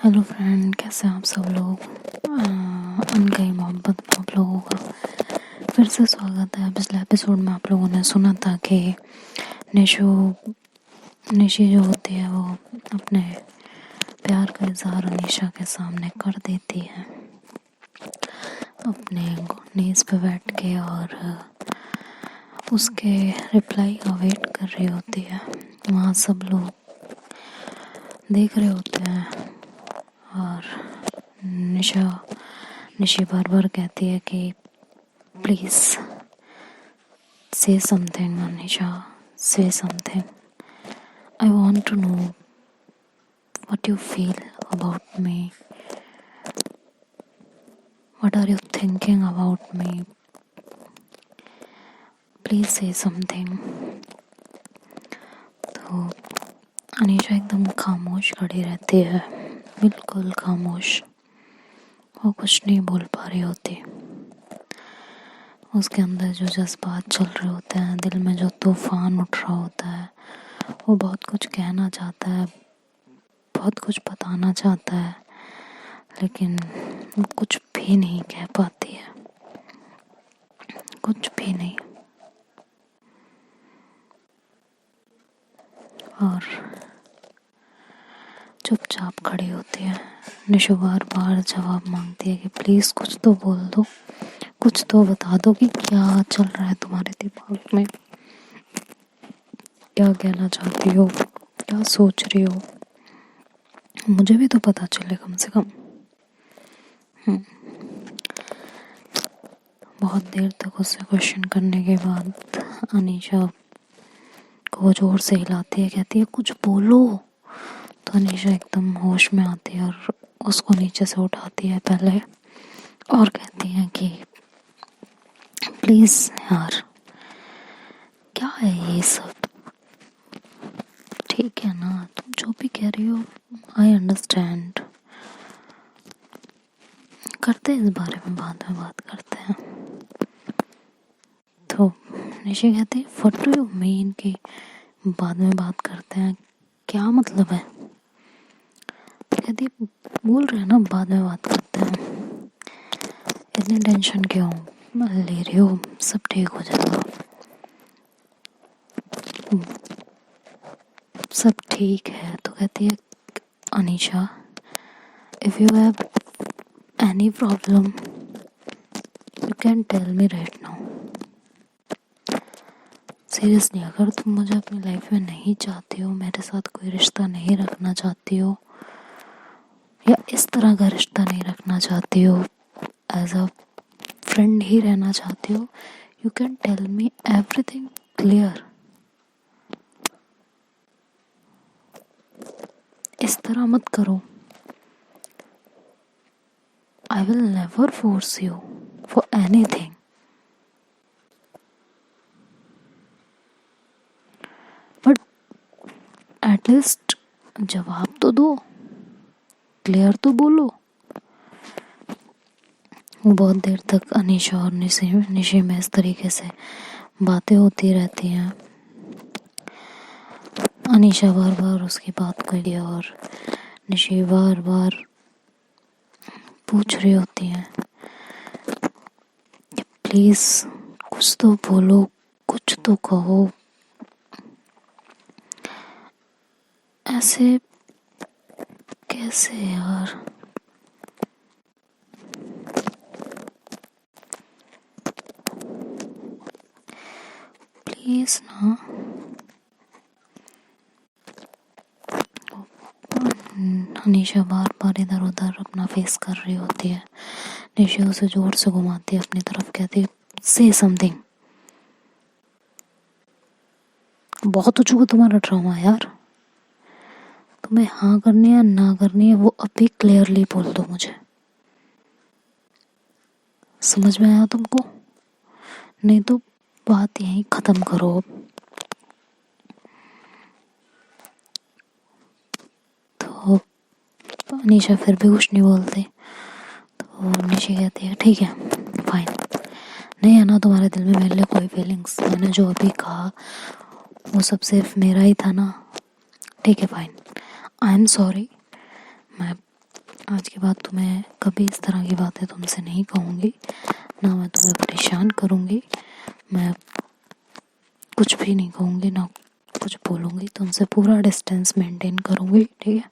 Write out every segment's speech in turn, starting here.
Hello friend, कैसे हैं आप सब लोग। अनकही मोहब्बत में आप लोगों का फिर से स्वागत है। पिछले एपिसोड में आप लोगों ने सुना था कि निशी जो होती है वो अपने प्यार का इजहार अनीशा के सामने कर देती है अपने नीज पे बैठ के, और उसके रिप्लाई का वेट कर रही होती है। वहाँ सब लोग देख रहे होते हैं और निशी बार बार कहती है कि please say something Anisha, say something. I want to know what you feel about me, what are you thinking about me, please say something. तो अनीशा एकदम खामोश खड़ी रहती है, बिल्कुल खामोश। वो कुछ नहीं बोल पा रही होती। उसके अंदर जो जज्बात चल रहे होते हैं, दिल में जो तूफान उठ रहा होता है, वो बहुत कुछ कहना चाहता है, बहुत कुछ बताना चाहता है, लेकिन वो कुछ भी नहीं कह पाती है, कुछ भी नहीं। और चुपचाप खड़ी होती है। निशु बार बार जवाब मांगती है कि प्लीज कुछ तो बोल दो, कुछ तो बता दो कि क्या चल रहा है तुम्हारे दिमाग में, क्या कहना चाहती हो, क्या सोच रही हो, मुझे भी तो पता चले कम से कम। बहुत देर तक उससे क्वेश्चन करने के बाद अनीशा को जोर से हिलाती है, कहती है कुछ बोलो। तो अनीशा एकदम होश में आती है और उसको नीचे से उठाती है पहले, और कहती है कि प्लीज यार, क्या है ये सब, ठीक है ना, तुम जो भी कह रही हो आई अंडरस्टैंड, करते हैं इस बारे में, बाद में बात करते हैं। तो निशा कहती है व्हाट डू यू मीन कि बाद में बात करते हैं, क्या मतलब है। कहती बोल रहे हैं ना बाद में बात करते हैं, इतनी टेंशन क्यों ले रही हो, सब ठीक हो जाएगा, सब ठीक है। तो कहती है Anisha if you have any problem you can tell me right now. Seriously, अगर तुम मुझे अपनी लाइफ में नहीं चाहती हो, मेरे साथ कोई रिश्ता नहीं रखना चाहती हो, या इस तरह का रिश्ता नहीं रखना चाहती हो, एज अ फ्रेंड ही रहना चाहती हो, you can tell me everything clear. इस तरह मत करो। I will never force you for anything, but at least जवाब तो दो, क्लियर तो बोलो। बहुत देर तक अनीशा और निशी में इस तरीके से बातें होती रहती हैं। अनीशा बार बार उसकी बात कर रही है और निशी बार बार पूछ रही होती है कि प्लीज कुछ तो बोलो, कुछ तो कहो। ऐसे कैसे यार, प्लीज ना। अनीशा बार बार इधर उधर अपना फेस कर रही होती है। निशा उसे जोर से घुमाती है अपनी तरफ, कहती है से समथिंग। बहुत हो चुका तुम्हारा ड्रामा यार, तुम्हें हाँ करनी है ना करनी है वो अभी क्लियरली बोल दो मुझे, समझ में आया तुमको, नहीं तो बात यहीं खत्म करो। तो अनीशा फिर भी कुछ नहीं बोलती। तो निशा कहती है ठीक है फाइन, नहीं है ना तुम्हारे दिल में मेरे लिए कोई फीलिंग्स, मैंने जो अभी कहा वो सब सिर्फ मेरा ही था ना, ठीक है फाइन, आई एम सॉरी, मैं आज के बाद तुम्हें कभी इस तरह की बातें तुमसे नहीं कहूँगी, ना मैं तुम्हें परेशान करूँगी, मैं कुछ भी नहीं कहूँगी, ना कुछ बोलूँगी, तुमसे पूरा डिस्टेंस मेंटेन करूँगी, ठीक है?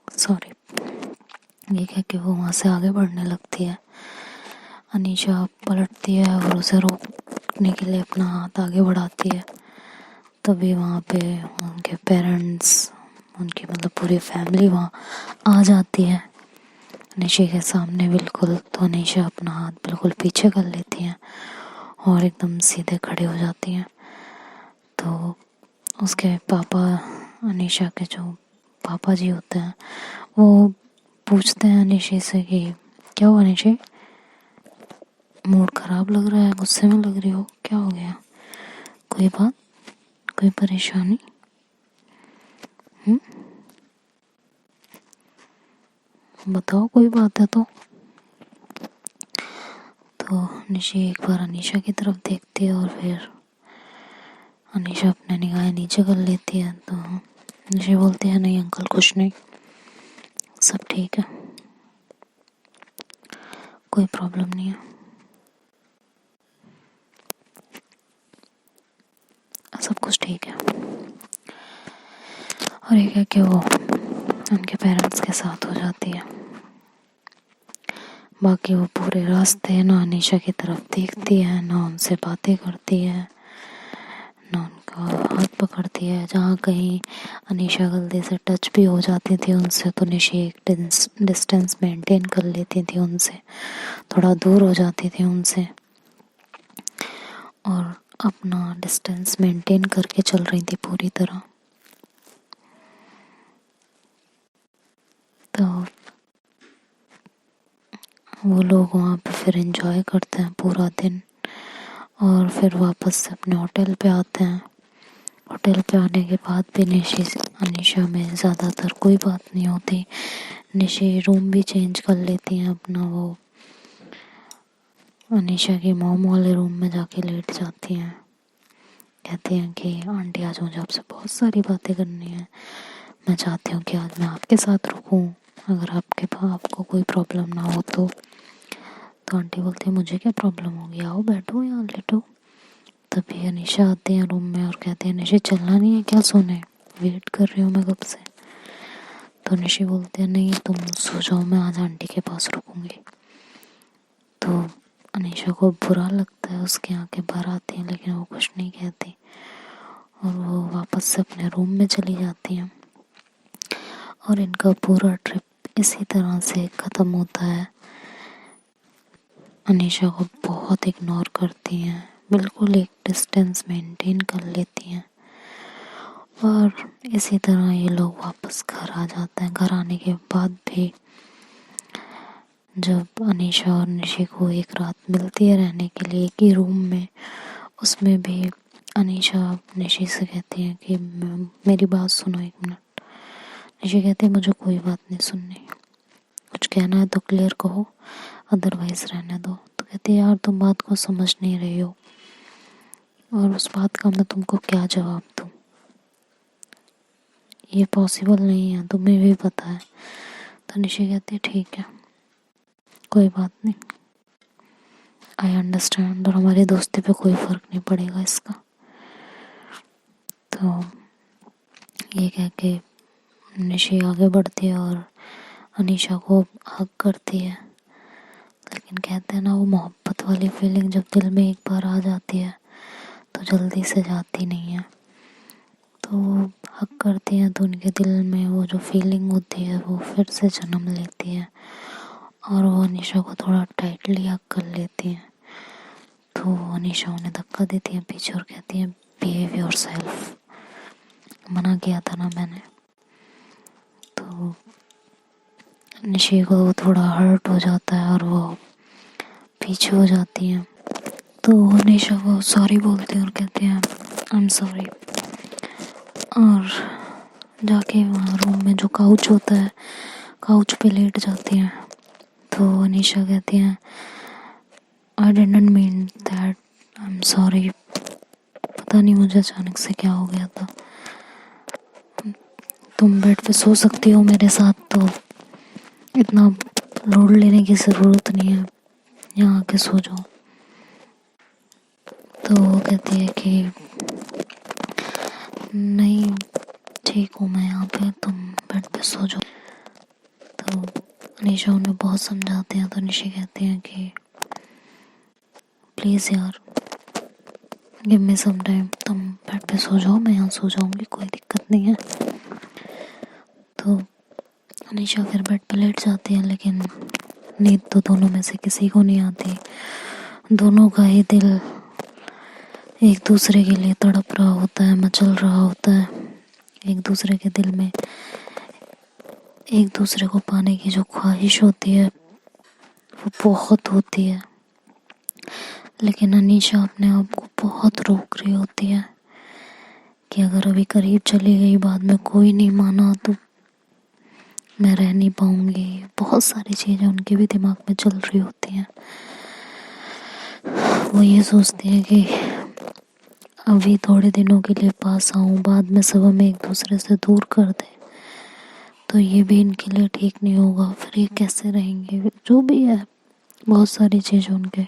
सॉरी। ये कह के वो वहाँ से आगे बढ़ने लगती है। अनीशा पलटती है और उसे रोकने के लिए अपना हाथ आगे बढ़ाती है। तभी वहाँ पे उनके पेरेंट्स, उनकी मतलब पूरी फैमिली वहाँ आ जाती है अनीशा के सामने बिल्कुल। तो अनीशा अपना हाथ बिल्कुल पीछे कर लेती हैं और एकदम सीधे खड़े हो जाती हैं। तो उसके पापा, अनीशा के जो पापा जी होते हैं, वो पूछते हैं अनीशा से कि क्या हुआ अनीशा, मूड ख़राब लग रहा है, गुस्से में लग रही हो, क्या हो गया, कोई बात, कोई परेशानी? बताओ कोई बात है तो निशी एक बार अनीशा की तरफ देखती है और फिर अनीशा अपने निगाहें नीचे कर लेती है। तो निशी बोलती है नहीं अंकल कुछ नहीं, सब ठीक है, कोई प्रॉब्लम नहीं है, सब कुछ ठीक है। और एक है कि वो उनके पेरेंट्स के साथ हो जाती है। बाकी वो पूरे रास्ते ना अनीशा की तरफ देखती है, ना उनसे बातें करती है, ना उनका हाथ पकड़ती है। जहाँ कहीं अनीशा गलती से टच भी हो जाती थी उनसे तो निशी एक डिस्टेंस मेंटेन कर लेती थी उनसे, थोड़ा दूर हो जाती थी उनसे और अपना डिस्टेंस मेंटेन करके चल रही थी पूरी तरह। तो वो लोग वहाँ पे फिर एंजॉय करते हैं पूरा दिन और फिर वापस से अपने होटल पे आते हैं। होटल पे आने के बाद भी निशी अनीशा में ज़्यादातर कोई बात नहीं होती। निशी रूम भी चेंज कर लेती हैं अपना, वो अनीशा की मॉम वाले रूम में जाके लेट जाती हैं। कहती हैं कि आंटी आज मुझे आपसे बहुत सारी बातें करनी है, मैं चाहती हूँ कि आज मैं आपके साथ रुकूँ, अगर आपको कोई प्रॉब्लम ना हो तो। आंटी बोलती है मुझे क्या प्रॉब्लम होगी, आओ बैठो यहाँ लेटो। तभी अनीशा आती है रूम में और कहती है निशी चलना नहीं है क्या, सोने, वेट कर रही हूँ मैं कब से। तो निशी बोलती है नहीं तुम सो जाओ, मैं आज आंटी के पास रुकूंगी। तो अनीशा को बुरा लगता है, उसकी आंखें भर आती हैं लेकिन वो कुछ नहीं कहती और वो वापस से अपने रूम में चली जाती हैं। और इनका पूरा ट्रिप इसी तरह से ख़त्म होता है। अनीशा को बहुत इग्नोर करती हैं, बिल्कुल एक डिस्टेंस मेंटेन कर लेती हैं और इसी तरह ये लोग वापस घर आ जाते हैं। घर आने के बाद भी जब अनीशा और निशी को एक रात मिलती है रहने के लिए एक ही रूम में, उसमें भी अनीशा निशी से कहती है कि मेरी बात सुनो एक मिनट। निशी कहती है मुझे कोई बात नहीं सुननी, कुछ कहना है तो क्लियर कहो, अदरवाइज रहने दो। तो कहती है यार तुम बात को समझ नहीं रही हो और उस बात का मैं तुमको क्या जवाब दूँ, ये पॉसिबल नहीं है, तुम्हें भी पता है। तो निशी कहती है ठीक है कोई बात नहीं, आई अंडरस्टैंड, और हमारी दोस्ती पे कोई फ़र्क नहीं पड़ेगा इसका। तो ये कह के निशी आगे बढ़ती है और अनीशा को हक करती है, लेकिन कहते हैं ना वो मोहब्बत वाली फीलिंग जब दिल में एक बार आ जाती है तो जल्दी से जाती नहीं है। तो हक करती हैं तो उनके दिल में वो जो फीलिंग होती है वो फिर से जन्म लेती है और वो अनीशा को थोड़ा टाइटली हक कर लेती हैं। तो अनीशा उन्हें धक्का देती है पीछे और कहती है बिहेव योरसेल्फ, मना किया था ना मैंने। तो निशी को थोड़ा हर्ट हो जाता है और वो पीछे हो जाती हैं। तो निशा को सॉरी बोलते हैं और कहते हैं आई एम सॉरी, और जाके वहाँ रूम में जो काउच होता है काउच पे लेट जाती हैं। तो अनीशा कहती हैं I didn't mean that, I am sorry, पता नहीं मुझे अचानक से क्या हो गया था। तुम बेड पे सो सकती हो मेरे साथ, तो इतना लोड लेने की ज़रूरत नहीं है, यहाँ आके सो जाओ। तो वो कहती है कि नहीं ठीक हूँ मैं यहाँ पे, तुम बेड पे सो जाओ। तो अनीशा उन्हें बहुत समझाते हैं, तो निशी कहते हैं कि प्लीज़ यार गिव मी सम टाइम, तुम बेड पे सो जाओ, मैं यहाँ सो जाऊँगी, कोई दिक्कत नहीं है। तो अनीशा फिर बेड पे लेट जाती है, लेकिन नींद तो दोनों में से किसी को नहीं आती। दोनों का ही दिल एक दूसरे के लिए तड़प रहा होता है, मचल रहा होता है। एक दूसरे के दिल में एक दूसरे को पाने की जो ख्वाहिश होती है वो बहुत होती है, लेकिन अनीशा अपने आप को बहुत रोक रही होती है कि अगर अभी करीब चली गई, बाद में कोई नहीं माना तो मैं रह नहीं पाऊंगी। बहुत सारी चीज़ें उनके भी दिमाग में चल रही होती हैं। वो ये सोचती है कि अभी थोड़े दिनों के लिए पास आऊँ, बाद में सब हमें एक दूसरे से दूर कर दे तो ये भी इनके लिए ठीक नहीं होगा, फिर ये कैसे रहेंगे। जो भी है, बहुत सारी चीज़ें उनके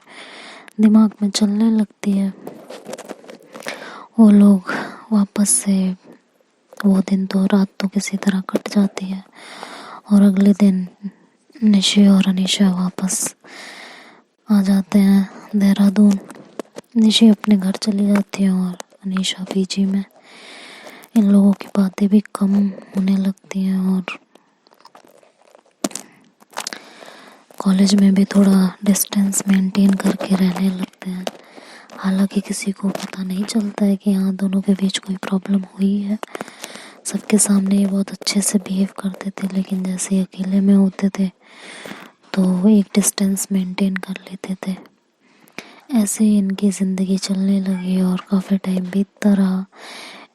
दिमाग में चलने लगती है। वो लोग वापस से, वो दिन तो रात तो किसी तरह कट जाती है और अगले दिन निशी और अनीशा वापस आ जाते हैं देहरादून। निशी अपने घर चली जाती है और अनीशा पीजी में। इन लोगों की बातें भी कम होने लगती हैं और कॉलेज में भी थोड़ा डिस्टेंस मेंटेन करके रहने लगते हैं। हालांकि किसी को पता नहीं चलता है कि हाँ दोनों के बीच कोई प्रॉब्लम हुई है। सबके सामने ये बहुत अच्छे से बिहेव करते थे, लेकिन जैसे ही अकेले में होते थे तो एक डिस्टेंस मेंटेन कर लेते थे। ऐसे ही इनकी ज़िंदगी चलने लगी और काफ़ी टाइम बीतता रहा।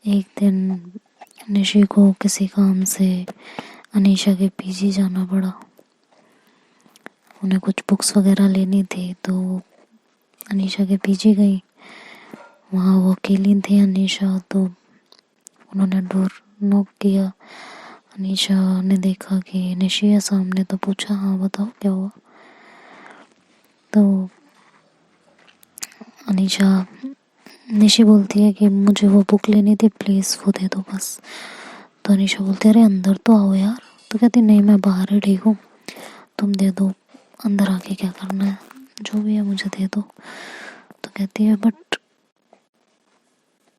एक दिन निशी को किसी काम से अनीशा के पीजी जाना पड़ा। उन्हें कुछ बुक्स वगैरह लेनी थी, तो अनीशा के पीजी गई। वहाँ वो अकेली थी अनीशा, तो उन्होंने डोर नॉक किया। अनीशा ने देखा कि निशी है सामने, तो पूछा हाँ बताओ क्या हुआ। तो निशी बोलती है कि मुझे वो बुक लेनी थी, प्लीज़ वो दे दो बस। तो अनीशा बोलती है अरे अंदर तो आओ यार। तो कहती नहीं मैं बाहर ही ठीक हूँ, तुम दे दो, अंदर आके क्या करना है, जो भी है मुझे दे दो। तो कहती है बट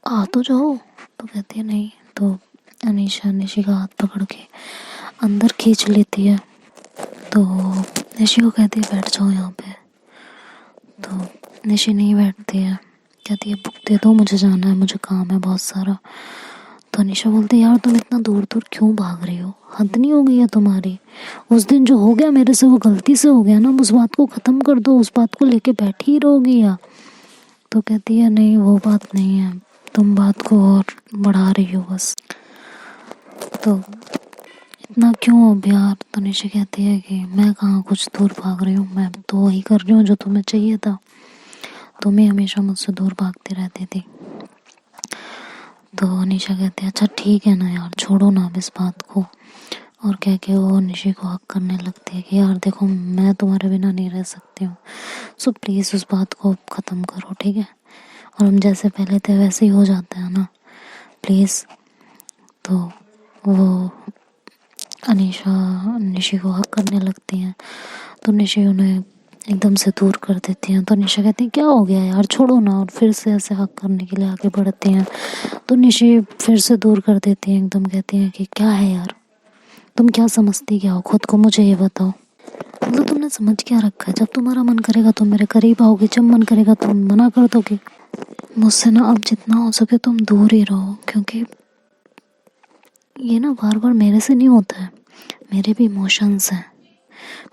आ तो जाओ। तो कहती है नहीं। तो अनीशा निशी का हाथ पकड़ के अंदर खींच लेती है। तो निशी को कहती है बैठ जाओ यहाँ पे। तो निशी नहीं बैठती है, कहती है बुक दे दो, मुझे जाना है, मुझे काम है बहुत सारा। तो अनीशा बोलती है यार तुम इतना दूर दूर क्यों भाग रही हो, हद नहीं हो गई है तुम्हारी। उस दिन जो हो गया मेरे से वो गलती से हो गया ना, उस बात को ख़त्म कर दो, उस बात को लेके बैठी ही रहोगी या। तो कहती है नहीं वो बात नहीं है, तुम बात को और बढ़ा रही हो बस। तो इतना क्यों अब यार। तो निशी कहती है कि मैं कहाँ कुछ दूर भाग रही हूँ, मैं तो वही कर रही हूँ जो तुम्हें चाहिए था, तुम ही हमेशा मुझसे दूर भागती रहती थी। तो निशा कहती है अच्छा ठीक है ना यार, छोड़ो ना अब इस बात को। और कह के वो निशी को हक करने लगती है कि यार देखो मैं तुम्हारे बिना नहीं रह सकती हूँ, सो प्लीज़ उस बात को ख़त्म करो ठीक है, और हम जैसे पहले थे वैसे ही हो जाते हैं ना प्लीज़। तो वो अनीशा निशी को हक करने लगती हैं, तो निशी उन्हें एकदम से दूर कर देती हैं। तो निशा कहती है क्या हो गया यार, छोड़ो ना, और फिर से ऐसे हक करने के लिए आगे बढ़ती हैं। तो निशी फिर से दूर कर देती हैं एकदम, कहती हैं कि क्या है यार, तुम क्या समझती क्या हो खुद को, मुझे ये बताओ। मतलब तुमने समझ क्या रखा है, जब तुम्हारा मन करेगा तुम मेरे करीब आओगे, जब मन करेगा तुम मना कर दोगे। मुझसे ना अब जितना हो सके तुम दूर ही रहो, क्योंकि ये ना बार बार मेरे से नहीं होता है, मेरे भी इमोशंस हैं,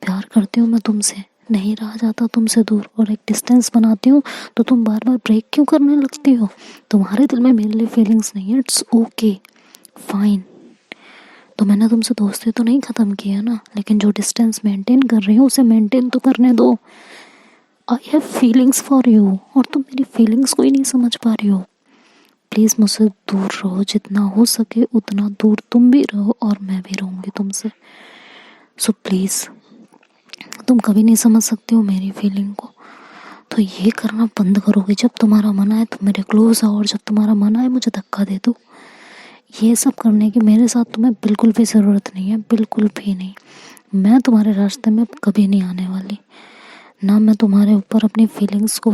प्यार करती हूँ मैं तुमसे, नहीं रहा जाता तुमसे दूर, और एक डिस्टेंस बनाती हूँ तो तुम बार बार ब्रेक क्यों करने लगती हो। तुम्हारे दिल में मेरे लिए फीलिंग्स नहीं है, इट्स ओके फाइन। तो मैंने तुमसे दोस्ती तो नहीं ख़त्म की है ना, लेकिन जो डिस्टेंस मेंटेन कर रही हूँ उसे मेंटेन तो करने दो। I have feelings for you, और तुम मेरी फीलिंग्स को ही नहीं समझ पा रही हो। प्लीज़ मुझसे दूर रहो, जितना हो सके उतना दूर तुम भी रहो और मैं भी रहूँगी तुमसे। सो प्लीज़, तुम कभी नहीं समझ सकते हो मेरी फीलिंग को, तो ये करना बंद करोगे। जब तुम्हारा मन आए तो मेरे क्लोज आओ, और जब तुम्हारा मन आए मुझे धक्का दे दो। ये सब करने की मेरे साथ तुम्हें बिल्कुल भी ज़रूरत नहीं है, बिल्कुल भी नहीं। मैं तुम्हारे रास्ते में कभी नहीं आने वाली, ना मैं तुम्हारे ऊपर अपनी फीलिंग्स को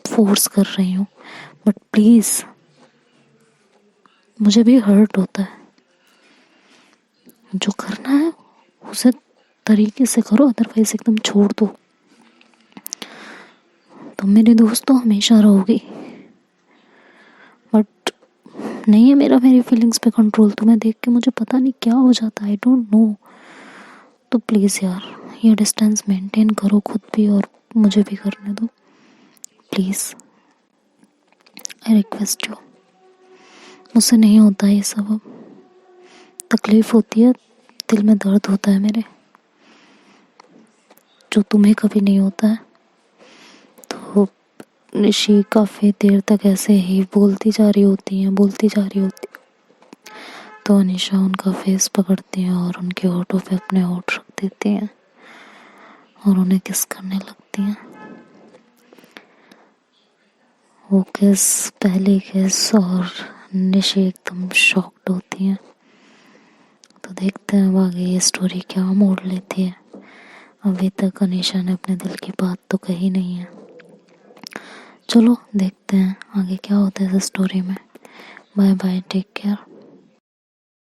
फोर्स कर रही हूँ। बट प्लीज़, मुझे भी हर्ट होता है। जो करना है उसे तरीके से करो, अदरवाइज एकदम छोड़ दो। तुम मेरे दोस्त तो हमेशा रहोगी, बट नहीं है मेरी फीलिंग्स पे कंट्रोल। तुम्हें देख के मुझे पता नहीं क्या हो जाता है, आई डोंट नो। तो प्लीज़ यार, ये डिस्टेंस मेंटेन करो खुद भी, और मुझे भी करने दो प्लीज़, आई रिक्वेस्ट यू। मुझसे नहीं होता ये सब, अब तकलीफ़ होती है, दिल में दर्द होता है मेरे, जो तुम्हें कभी नहीं होता है। तो निशी काफ़ी देर तक ऐसे ही बोलती जा रही होती। तो अनिशा उनका फेस पकड़ती है और उनके होठों पे अपने होठ रख देती हैं और उन्हें किस करने लगती हैं। वो किस, पहली किस, और निशी एकदम शॉक्ड होती हैं। तो देखते हैं अब आगे ये स्टोरी क्या मोड़ लेती है। अभी तक अनिशा ने अपने दिल की बात तो कही नहीं है। चलो देखते हैं आगे क्या होता है इस स्टोरी में। Bye bye, take care.